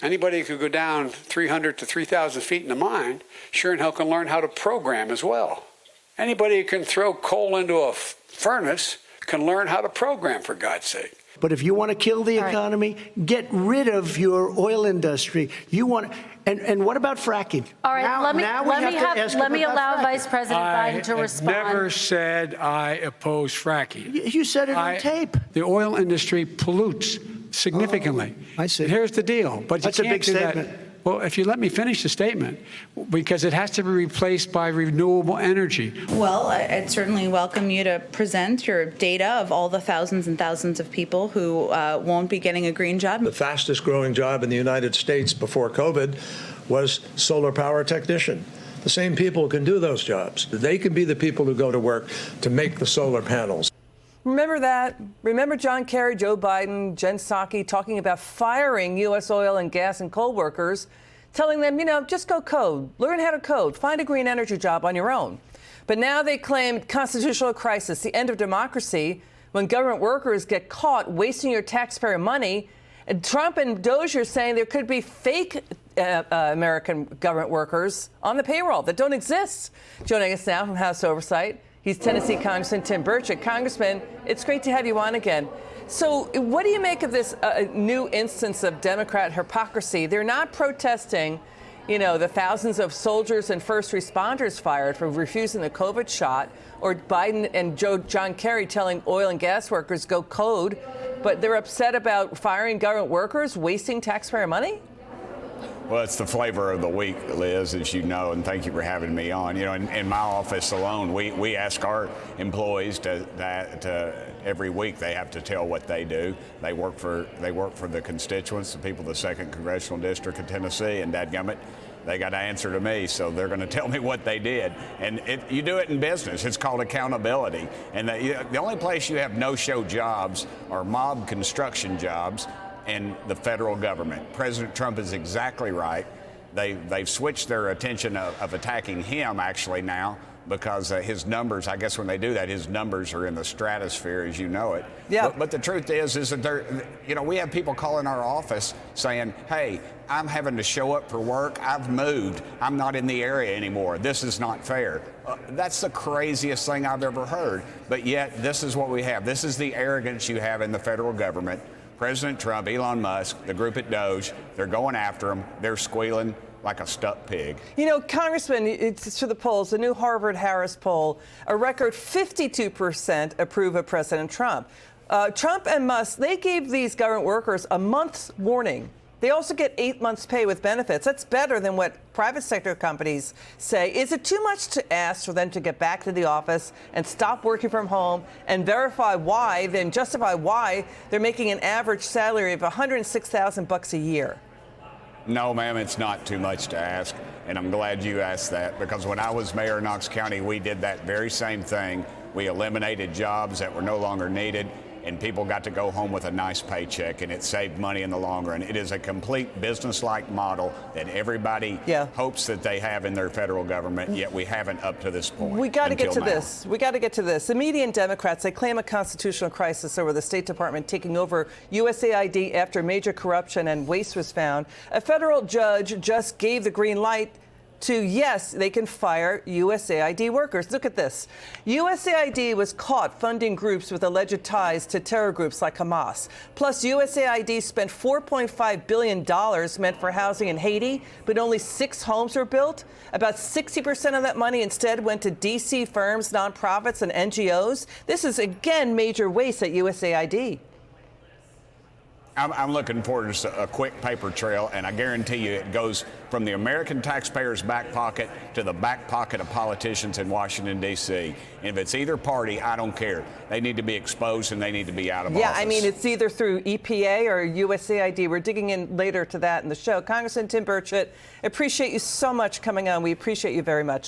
Anybody who could go down 300 to 3,000 feet in the mine, sure and hell can learn how to program as well. Anybody who can throw coal into a furnace can learn how to program, for God's sake. But if you want to kill the economy, get rid of your oil industry. You want, and what about fracking? All right, let me allow Vice President Biden to respond. I never said I oppose fracking. You said it on tape. The oil industry pollutes significantly. I see. Here's the deal. But that's you a can't big do statement. That. Well, if you let me finish the statement, because it has to be replaced by renewable energy. Well, I'd certainly welcome you to present your data of all the thousands and thousands of people who won't be getting a green job. The fastest growing job in the United States before COVID was solar power technician. The same people can do those jobs. They can be the people who go to work to make the solar panels. Remember that? Remember John Kerry, Joe Biden, Jen Psaki talking about firing U.S. oil and gas and coal workers, telling them, just go code, learn how to code, find a green energy job on your own. But now they claim constitutional crisis, the end of democracy, when government workers get caught wasting your taxpayer money. And Trump and Dozier are saying there could be fake American government workers on the payroll that don't exist. Joining us now from House Oversight, he's Tennessee Congressman Tim Burchett. Congressman, it's great to have you on again. So what do you make of this new instance of Democrat hypocrisy? They're not protesting, the thousands of soldiers and first responders fired for refusing the COVID shot, or Biden and John Kerry telling oil and gas workers go code, but they're upset about firing government workers, wasting taxpayer money? Well, it's the flavor of the week, Liz, as you know, and thank you for having me on. In my office alone, we ask our employees to every week they have to tell what they do. They work for the constituents, the people of the 2nd Congressional District of Tennessee, and dadgummit, they got to answer to me, so they're going to tell me what they did. And you do it in business. It's called accountability. And the only place you have no-show jobs are mob construction jobs and the federal government. President Trump is exactly right. They've switched their attention of attacking him actually now because his numbers, I guess when they do that, his numbers are in the stratosphere, as you know it. Yeah. But the truth is that we have people calling our office saying, hey, I'm having to show up for work. I've moved. I'm not in the area anymore. This is not fair. That's the craziest thing I've ever heard. But yet, this is what we have. This is the arrogance you have in the federal government. President Trump, Elon Musk, the group at Doge, they're going after him. They're squealing like a stuck pig. Congressman, it's to the polls, the new Harvard-Harris poll, a record 52% approve of President Trump. Trump and Musk, they gave these government workers a month's warning. They also get 8 months' pay with benefits. That's better than what private sector companies say. Is it too much to ask for them to get back to the office and stop working from home and justify why they're making an average salary of $106,000 a year? No, ma'am, it's not too much to ask, and I'm glad you asked that, because when I was mayor of Knox County, we did that very same thing. We eliminated jobs that were no longer needed, and people got to go home with a nice paycheck, and it saved money in the long run. It is a complete business-like model that everybody hopes that they have in their federal government, yet we haven't up to this point. We got to get to now. this. We got to get to this. The media and Democrats, they claim a constitutional crisis over the State Department taking over USAID after major corruption and waste was found. A federal judge just gave the green light to, yes, they can fire USAID workers. Look at this. USAID was caught funding groups with alleged ties to terror groups like Hamas. Plus, USAID spent $4.5 billion meant for housing in Haiti, but only 6 homes were built. About 60% of that money instead went to D.C. firms, nonprofits, and NGOs. This is, again, major waste at USAID. I'm looking forward to a quick paper trail, and I guarantee you it goes from the American taxpayer's back pocket to the back pocket of politicians in Washington, D.C. And if it's either party, I don't care. They need to be exposed, and they need to be out of office. Yeah, I mean, it's either through EPA or USAID. We're digging in later to that in the show. Congressman Tim Burchett, appreciate you so much coming on. We appreciate you very much.